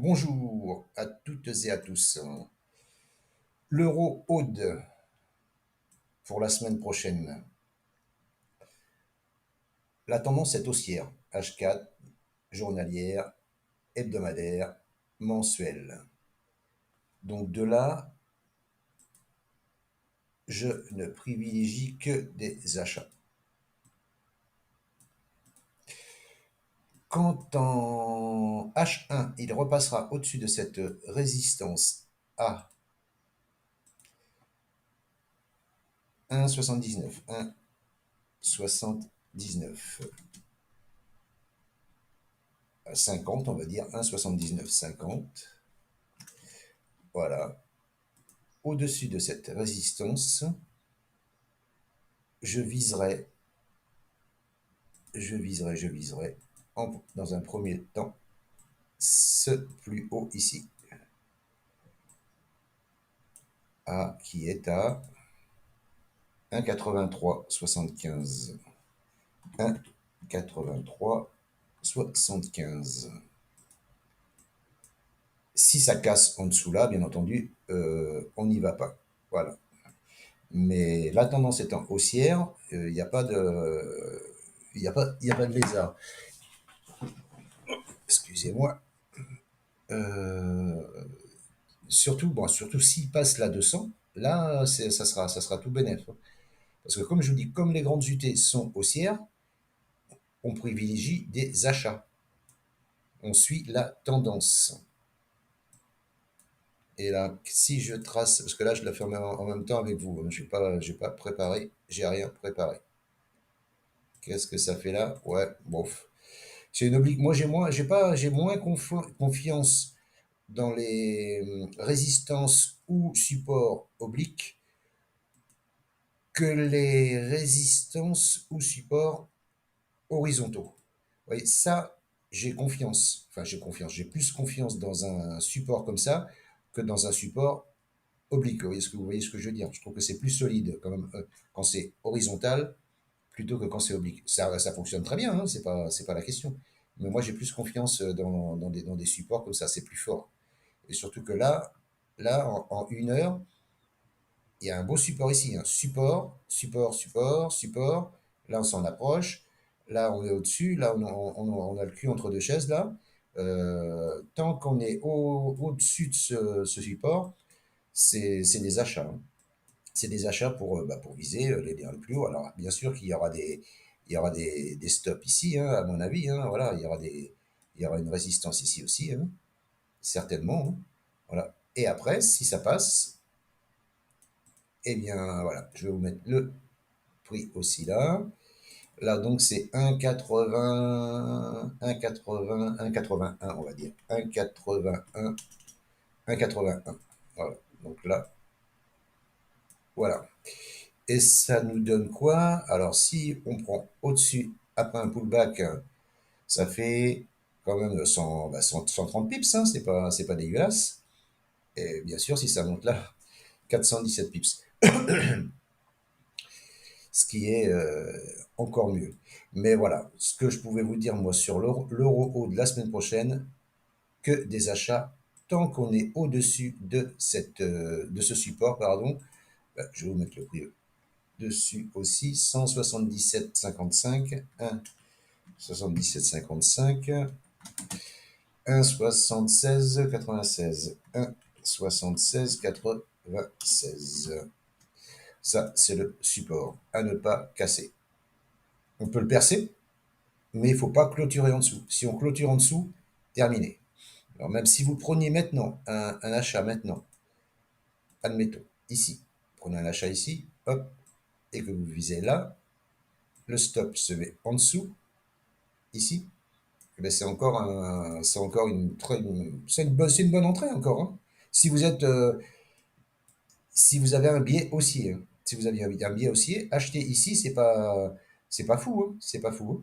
Bonjour à toutes et à tous. L'euro Aude pour la semaine prochaine. La tendance est haussière. H4, journalière, hebdomadaire, mensuelle. Donc de là, je ne privilégie que des achats. Quand en H1, il repassera au-dessus de cette résistance à 1,79, 1,79, 50, on va dire 1,79, 50. Voilà. Au-dessus de cette résistance, je viserai, dans un premier temps ce plus haut ici, qui est à 1,8375. 1,8375. Si ça casse en dessous là, bien entendu, on n'y va pas. Voilà. Mais la tendance étant haussière, il n'y a pas de, il y a pas de lézard. Excusez-moi. Euh, surtout s'il passe la 200, là, ça sera tout bénef. Parce que comme je vous dis, comme les grandes UT sont haussières, on privilégie des achats. On suit la tendance. Et là, si je trace, parce que là, je la fais en même temps avec vous, hein, j'ai pas préparé, j'ai rien préparé. Qu'est-ce que ça fait là? Ouais, bof. C'est une oblige. Moi, j'ai moins confiance dans les résistances ou supports obliques que les résistances ou supports horizontaux. Vous voyez, ça, j'ai plus confiance dans un support comme ça que dans un support oblique. Vous voyez ce que je veux dire? Je trouve que c'est plus solide quand même quand c'est horizontal plutôt que quand c'est oblique. Ça fonctionne très bien, hein, c'est pas la question. Mais moi, j'ai plus confiance dans des supports comme ça, c'est plus fort. Et surtout que là en une heure, il y a un beau support ici, hein. Support. Là, on s'en approche. Là, on est au-dessus. Là, on a le cul entre deux chaises, là. Tant qu'on est au-dessus de ce support, c'est des achats, hein. C'est des achats pour viser les liens le plus haut. Alors, bien sûr qu'il y aura des stops ici, hein, à mon avis, hein. Voilà, il y aura une résistance ici aussi, hein, certainement, hein. Voilà. Et après, si ça passe, eh bien, voilà, je vais vous mettre le prix aussi là. Là, donc, c'est 1,80, 1,80, 1,81, on va dire. 1,81, 1,81. Voilà. Donc là, voilà. Et ça nous donne quoi? Alors, si on prend au-dessus, après un pullback, ça fait quand même 130 pips, hein, c'est pas dégueulasse. Et bien sûr, si ça monte là, 417 pips. Ce qui est encore mieux. Mais voilà, ce que je pouvais vous dire, moi, sur l'euro haut de la semaine prochaine, que des achats tant qu'on est au-dessus de ce support, pardon. Je vais vous mettre le prix dessus aussi, 177,55, 1,77,55, 1,76,96, 1,76,96. Ça, c'est le support à ne pas casser. On peut le percer, mais il ne faut pas clôturer en dessous. Si on clôture en dessous, terminé. Alors même si vous preniez maintenant un achat maintenant, admettons, ici, prenez un achat ici, hop, et que vous visez là, le stop se met en dessous, ici, eh ben c'est encore c'est une bonne entrée encore, hein. Si vous êtes, si vous avez un biais haussier, hein. Si vous avez un biais haussier, acheter ici, c'est pas fou, hein. C'est pas fou, hein.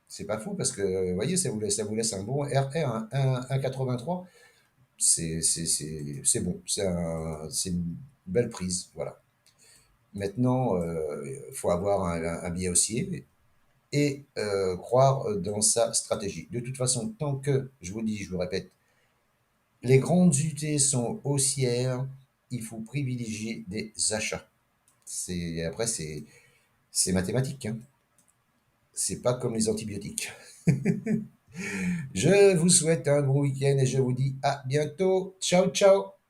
C'est pas fou parce que, vous voyez, ça vous laisse un bon RR, un 1,83. C'est bon. C'est une belle prise. Voilà. Maintenant, il faut avoir un biais haussier. et croire dans sa stratégie. De toute façon, tant que, je vous dis, je vous répète, les grandes unités sont haussières, il faut privilégier des achats. Après, c'est mathématique, hein. C'est pas comme les antibiotiques. Je vous souhaite un bon week-end et je vous dis à bientôt. Ciao, ciao!